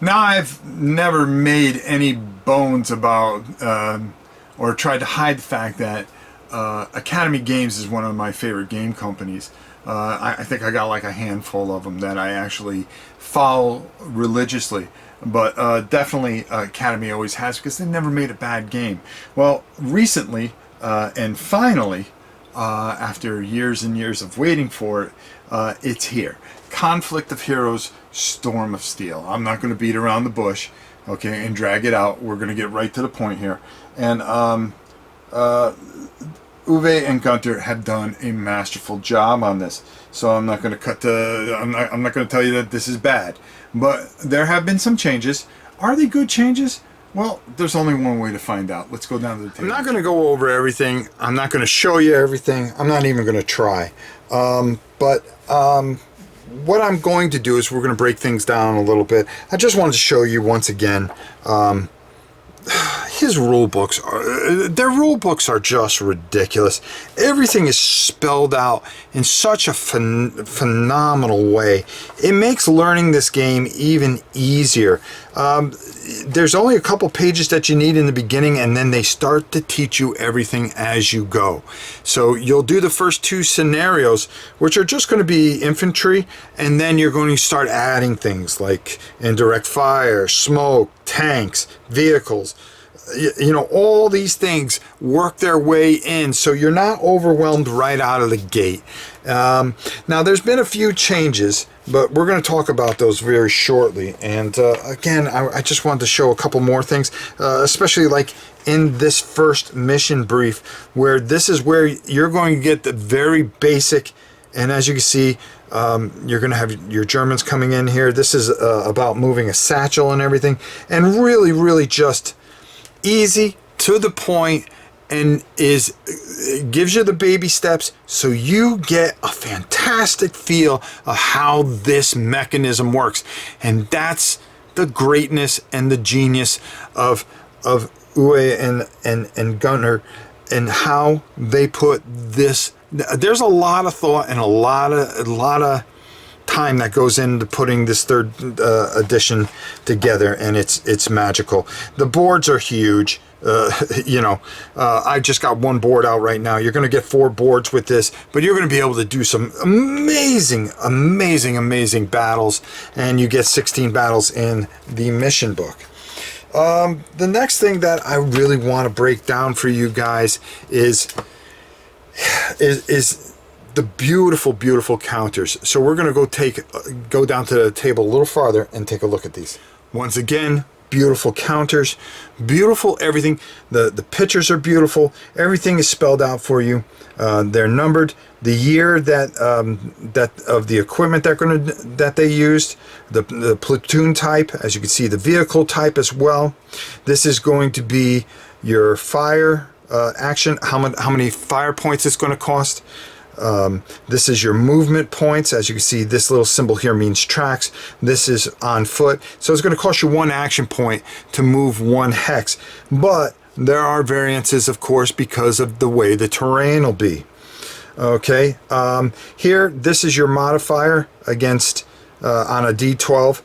Now, I've never made any bones about or tried to hide the fact that Academy Games is one of my favorite game companies. I think I got like a handful of them that I actually follow religiously. But definitely Academy always has, because they never made a bad game. Well, recently and finally, after years and years of waiting for it, it's here. Conflict of Heroes, Storm of Steel. I'm not going to beat around the bush, okay, and drag it out. We're going to get right to the point here. And Uwe and Gunter have done a masterful job on this. So I'm not going to cut to. I'm not going to tell you that this is bad, but there have been some changes. Are they good changes? Well, there's only one way to find out. Let's go down to the table. I'm not going to go over everything. I'm not going to show you everything. I'm not even going to try. What I'm going to do is we're going to break things down a little bit. I just wanted to show you once again. His rule books their rule books are just ridiculous. Everything is spelled out in such a phenomenal way. It makes learning this game even easier. There's only a couple pages that you need in the beginning, and then they start to teach you everything as you go. So you'll do the first two scenarios, which are just going to be infantry, and then you're going to start adding things like indirect fire, smoke, tanks, vehicles. You know, all these things work their way in, so you're not overwhelmed right out of the gate. Now, there's been a few changes, but we're going to talk about those very shortly. And again, I just wanted to show a couple more things, especially like in this first mission brief, where this is where you're going to get the very basic. And as you can see, you're going to have your Germans coming in here. This is about moving a satchel and everything, and really just easy, to the point, and gives you the baby steps, so you get a fantastic feel of how this mechanism works. And that's the greatness and the genius of Uwe and Gunter, and how they put this. There's a lot of thought and a lot of time that goes into putting this third edition together, and it's magical. The boards are huge. I just got one board out right now. You're going to get 4 boards with this, but you're going to be able to do some amazing battles, and you get 16 battles in the mission book. The next thing that I really want to break down for you guys is the beautiful counters. So we're going to go down to the table a little farther and take a look at these. Once again, beautiful counters, beautiful everything. The pictures are beautiful. Everything is spelled out for you. They're numbered. The year that of the equipment that they used, the platoon type, as you can see, the vehicle type as well. This is going to be your fire action. How many fire points it's going to cost. This is your movement points. As you can see, this little symbol here means tracks. This is on foot. So it's going to cost you 1 action point to move 1 hex. But there are variances, of course, because of the way the terrain will be. Okay. Here, this is your modifier against on a D12.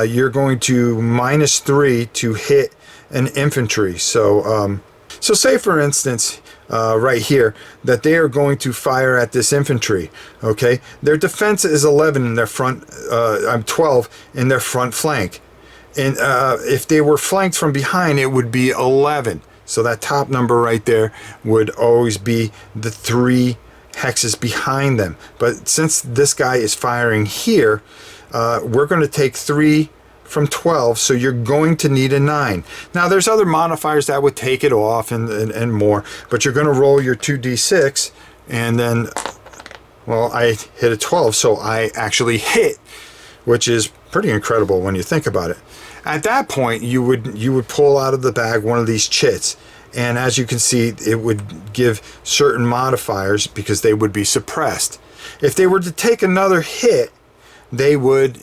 You're going to -3 to hit an infantry. So say for instance, right here, that they are going to fire at this infantry. Okay, their defense is 11 in their front. 12 in their front flank, and if they were flanked from behind, it would be 11. So that top number right there would always be the 3 hexes behind them. But since this guy is firing here, we're going to take 3 from 12, so you're going to need a 9. Now there's other modifiers that would take it off and more, but you're going to roll your 2d6, and then, well, I hit a 12, so I actually hit, which is pretty incredible when you think about it. At that point, you would pull out of the bag one of these chits, and as you can see, it would give certain modifiers because they would be suppressed. If they were to take another hit, they would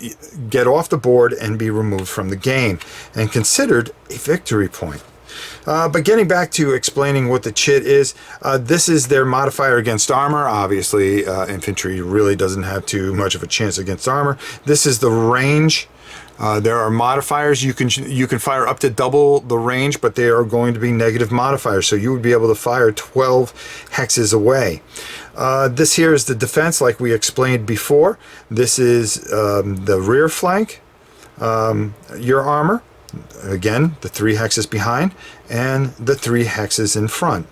get off the board and be removed from the game and considered a victory point. But getting back to explaining what the chit is, this is their modifier against armor. Obviously, infantry really doesn't have too much of a chance against armor. This is the range. There are modifiers. You can fire up to double the range, but they are going to be negative modifiers. So you would be able to fire 12 hexes away. This here is the defense, like we explained before. This is the rear flank, your armor. Again, the 3 hexes behind and the 3 hexes in front.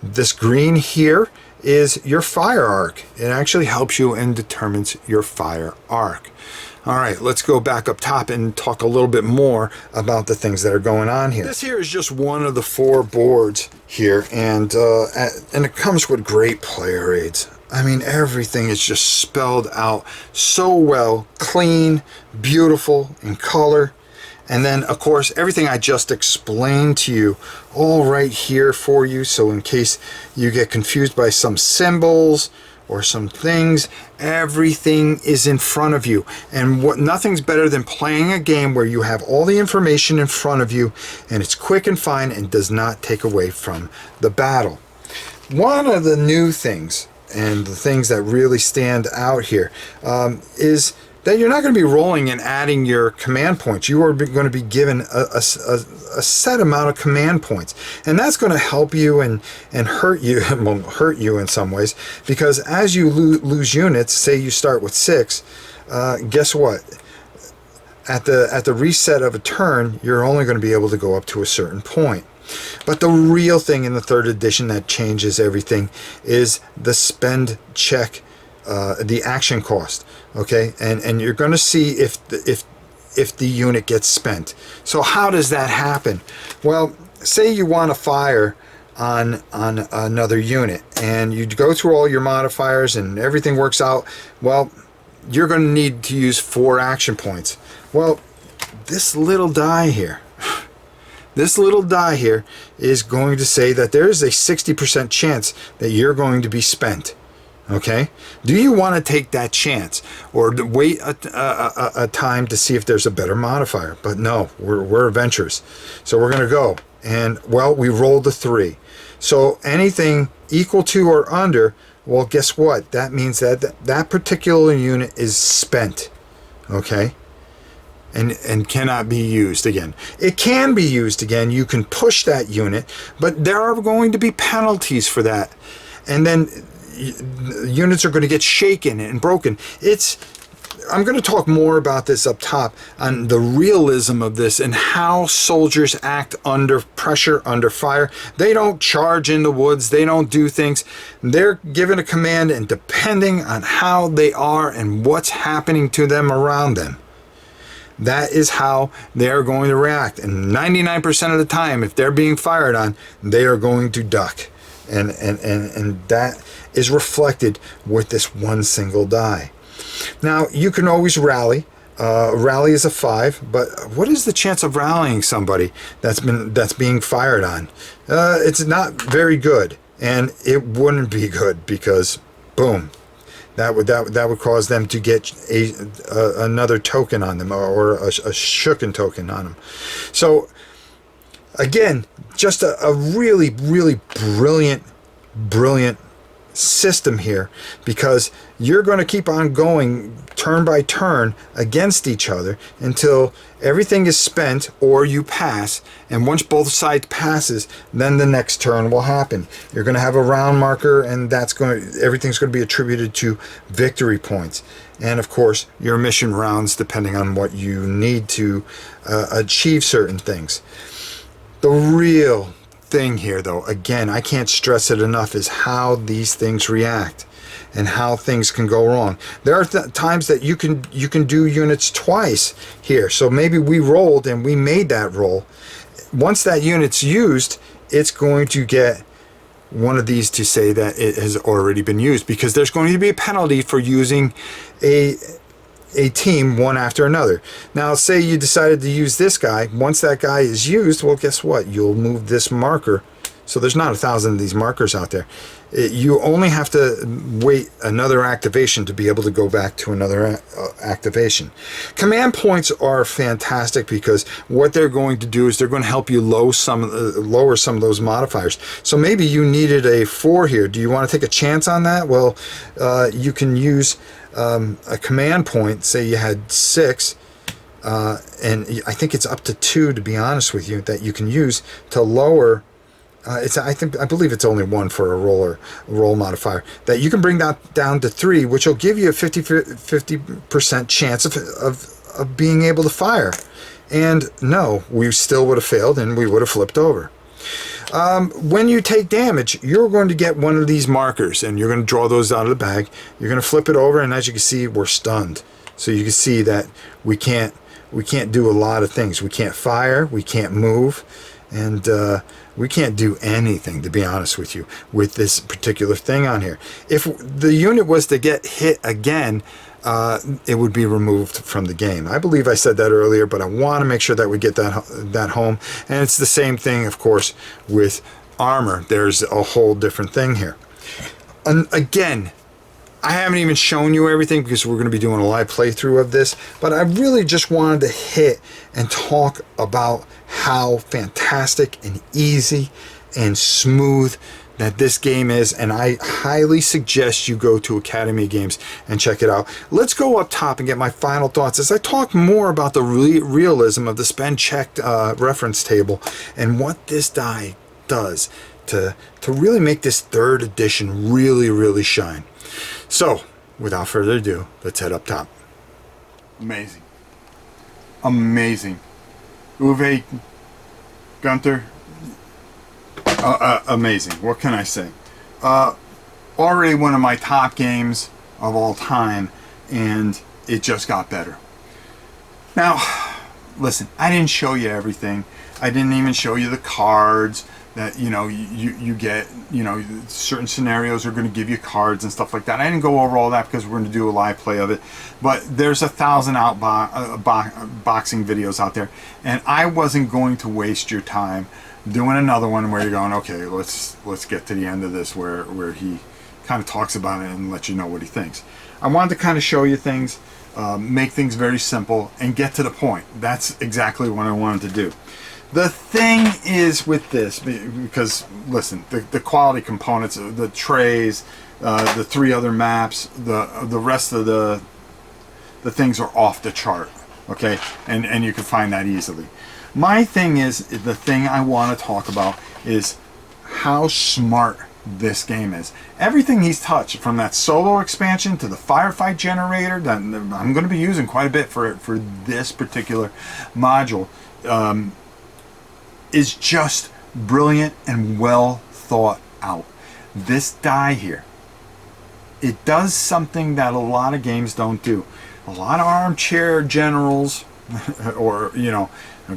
This green here is your fire arc. It actually helps you and determines your fire arc. All right, let's go back up top and talk a little bit more about the things that are going on here. This here is just one of the 4 boards here, and it comes with great player aids. I mean, everything is just spelled out so well, clean, beautiful in color. And then, of course, everything I just explained to you, all right here for you. So in case you get confused by some symbols or some things, everything is in front of you. And nothing's better than playing a game where you have all the information in front of you and it's quick and fine and does not take away from the battle. One of the new things, and the things that really stand out here, is that you're not going to be rolling and adding your command points. You are going to be given a set amount of command points. And that's going to help you and hurt you, well, hurt you in some ways, because as you lose units, say you start with 6, guess what? At the reset of a turn, you're only going to be able to go up to a certain point. But the real thing in the 3rd edition that changes everything is the spend check, the action cost. Okay, and you're going to see if the unit gets spent. So how does that happen? Well, say you want to fire on another unit, and you go through all your modifiers and everything works out. Well, you're going to need to use 4 action points. Well, this little die here. This little die here is going to say that there is a 60% chance that you're going to be spent. Okay, do you want to take that chance or wait a time to see if there's a better modifier? But no, we're adventurous, so we're going to go. And well, we rolled a 3, so anything equal to or under, well, guess what? That means that particular unit is spent. Okay, and cannot be used again. It can be used again. You can push that unit, but there are going to be penalties for that, and then units are going to get shaken and broken. I'm going to talk more about this up top on the realism of this and how soldiers act under pressure, under fire. They don't charge in the woods. They don't do things. They're given a command, and depending on how they are and what's happening to them around them, that is how they're going to react. And 99% of the time, if they're being fired on, they are going to duck. And that is reflected with this one single die. Now, you can always rally. Rally is a 5, but what is the chance of rallying somebody that's being fired on? It's not very good, and it wouldn't be good because, boom, that would cause them to get another token on them, or a shooken token on them. So again, just a really, really brilliant system here, because you're going to keep on going turn by turn against each other until everything is spent or you pass. And once both sides passes, then the next turn will happen. You're going to have a round marker, and everything's going to be attributed to victory points. And of course, your mission rounds, depending on what you need to achieve certain things. The real thing here, though, again, I can't stress it enough, is how these things react and how things can go wrong. There are times that you can do units twice here. So maybe we rolled and we made that roll. Once that unit's used, it's going to get one of these to say that it has already been used, because there's going to be a penalty for using a team one after another. Now, say you decided to use this guy. Once that guy is used, well, guess what? You'll move this marker So there's not 1,000 of these markers out there. You only have to wait another activation to be able to go back to another activation. Command points are fantastic because what they're going to do is they're going to help you lower some of those modifiers. So maybe you needed a 4 here. Do you want to take a chance on that? Well, you can use a command point. Say you had 6, and I think it's up to 2, to be honest with you, that you can use to lower. I believe it's only 1 for a roll modifier that you can bring that down to 3, which will give you a 50% chance of being able to fire. And no, we still would have failed and we would have flipped over. When you take damage, you're going to get one of these markers and you're going to draw those out of the bag. You're going to flip it over, and as you can see, we're stunned. So you can see that we can't do a lot of things. We can't fire, we can't move, and we can't do anything, to be honest with you, with this particular thing on here. If the unit was to get hit again, it would be removed from the game. I believe I said that earlier, but I want to make sure that we get that home. And it's the same thing, of course, with armor. There's a whole different thing here. And again, I haven't even shown you everything because we're going to be doing a live playthrough of this, but I really just wanted to hit and talk about how fantastic and easy and smooth that this game is, and I highly suggest you go to Academy Games and check it out. Let's go up top and get my final thoughts as I talk more about the realism of the spend checked reference table and what this die does to really make this 3rd edition really shine. So, without further ado, let's head up top. Amazing. Amazing. Uwe, Gunther, amazing. What can I say? Already one of my top games of all time, and it just got better. Now, listen, I didn't show you everything. I didn't even show you the cards that you get. Certain scenarios are going to give you cards and stuff like that. I didn't go over all that because we're going to do a live play of it, but there's 1,000 boxing videos out there, and I wasn't going to waste your time doing another one where you're going, okay, let's get to the end of this where he kind of talks about it and let you know what he thinks. I wanted to kind of show you things, make things very simple and get to the point. That's exactly what I wanted to do. The thing is with this, because listen, the quality components, the trays, the 3 other maps, the rest of the things are off the chart, okay, and you can find that easily. My thing is, the thing I want to talk about is how smart this game is. Everything he's touched, from that solo expansion to the firefight generator that I'm going to be using quite a bit for this particular module, is just brilliant and well thought out. This die here, it does something that a lot of games don't do. A lot of armchair generals or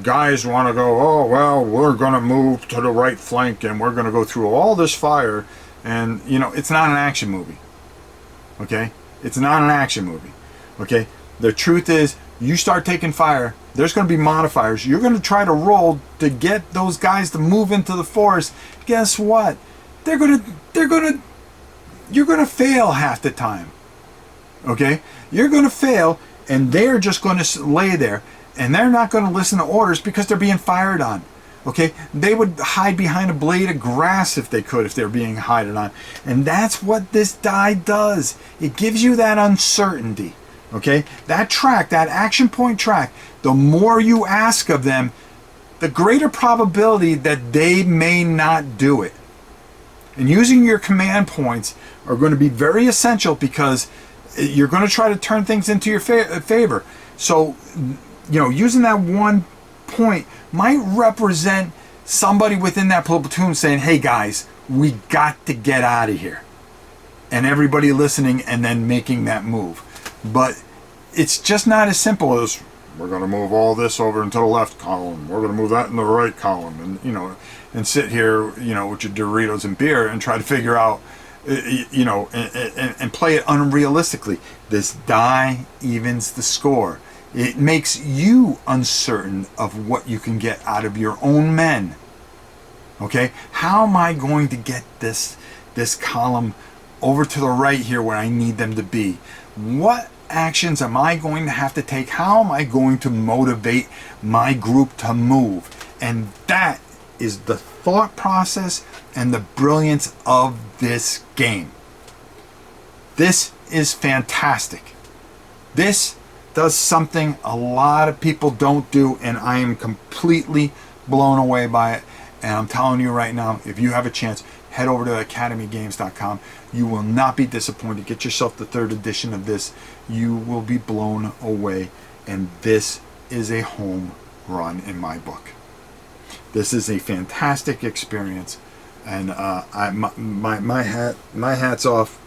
guys want to go, oh well, we're going to move to the right flank and we're going to go through all this fire, and it's not an action movie. Okay, it's not an action movie. Okay, the truth is, you start taking fire, there's going to be modifiers. You're going to try to roll to get those guys to move into the forest. Guess what? You're going to fail half the time. Okay? You're going to fail, and they're just going to lay there, and they're not going to listen to orders because they're being fired on. Okay? They would hide behind a blade of grass if they could, if they're being hired on. And that's what this die does. It gives you that uncertainty. Okay, that track, that action point track, the more you ask of them, the greater probability that they may not do it. And using your command points are going to be very essential because you're going to try to turn things into your favor. So, using that 1 point might represent somebody within that platoon saying, hey guys, we got to get out of here. And everybody listening and then making that move. But it's just not as simple as, we're going to move all this over into the left column, we're going to move that in the right column, and and sit here with your Doritos and beer and try to figure out and play it unrealistically. This die evens the score. It makes you uncertain of what you can get out of your own men. Okay, how am I going to get this column over to the right here where I need them to be? What actions am I going to have to take? How am I going to motivate my group to move? And that is the thought process and the brilliance of this game. This is fantastic. This does something a lot of people don't do, and I am completely blown away by it. And I'm telling you right now, if you have a chance, head over to academygames.com. You will not be disappointed. Get yourself the 3rd edition of this. You will be blown away. And this is a home run in my book. This is a fantastic experience. And my hat's off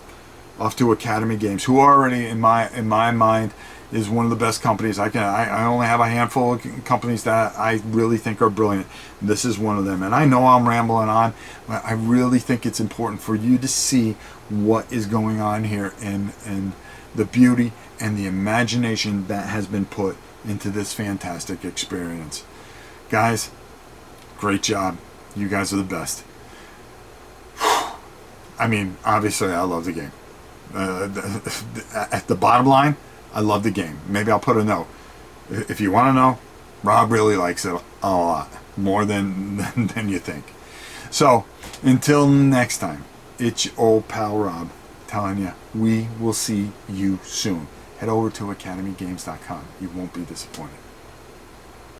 to Academy Games, who already in my mind is one of the best companies. I only have a handful of companies that I really think are brilliant. This is one of them. And I know I'm rambling on, but I really think it's important for you to see what is going on here and the beauty and the imagination that has been put into this fantastic experience. Guys, great job. You guys are the best. I mean, obviously I love the game. At the bottom line, I love the game. Maybe I'll put a note. If you want to know, Rob really likes it a lot. More than you think. So, until next time, it's your old pal Rob telling you, we will see you soon. Head over to academygames.com. You won't be disappointed.